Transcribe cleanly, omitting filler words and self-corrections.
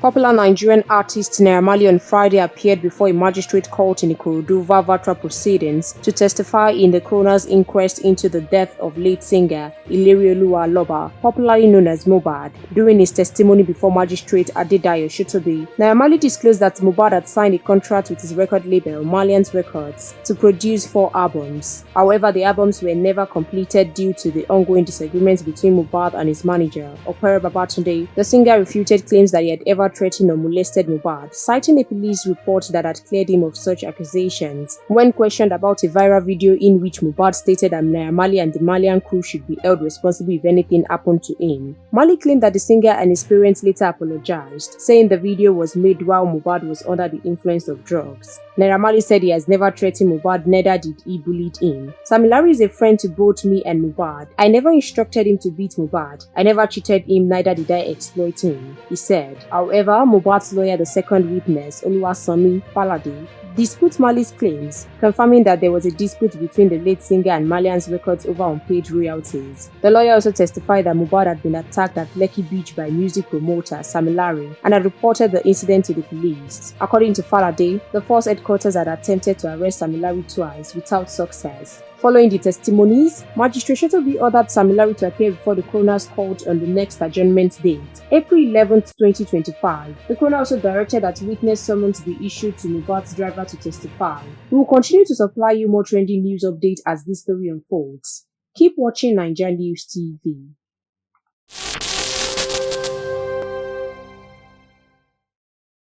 Popular Nigerian artist Naira Marley on Friday appeared before a magistrate court in Ikorodu via trial proceedings to testify in the coroner's inquest into the death of late singer Ilerioluwa Aloba, popularly known as Mohbad. During his testimony before Magistrate Adedayo Shotobe, Naira Marley disclosed that Mohbad had signed a contract with his record label Malians Records to produce 4 albums. However, the albums were never completed due to the ongoing disagreements between Mohbad and his manager, Opere Babatunde. The singer refuted claims that he had ever threatened or molested Mohbad, citing a police report that had cleared him of such accusations. When questioned about a viral video in which Mohbad stated that Naira Marley and the Malian crew should be held responsible if anything happened to him, Marley claimed that the singer and his parents later apologized, saying the video was made while Mohbad was under the influence of drugs. Naira Marley said he has never threatened Mohbad, neither did he bully him. Sam Larry is a friend to both me and Mohbad. I never instructed him to beat Mohbad. I never cheated him, neither did I exploit him, he said. However, Mohbad's lawyer, the second witness, Oluwasanmi Falade, disputes Marley's claims, confirming that there was a dispute between the late singer and Malians Records over unpaid royalties. The lawyer also testified that Mohbad had been attacked at Lekki Beach by music promoter Sam Larry and had reported the incident to the police. According to Falade, the force headquarters had attempted to arrest Sam Larry twice without success. Following the testimonies, Magistrate Shotobe ordered Sam Larry to appear before the coroner's court on the next adjournment date, April 11, 2025. The coroner also directed that witness summons be issued to Mohbad's driver to testify. We will continue to supply you more trending news updates as this story unfolds. Keep watching NaijaNews TV.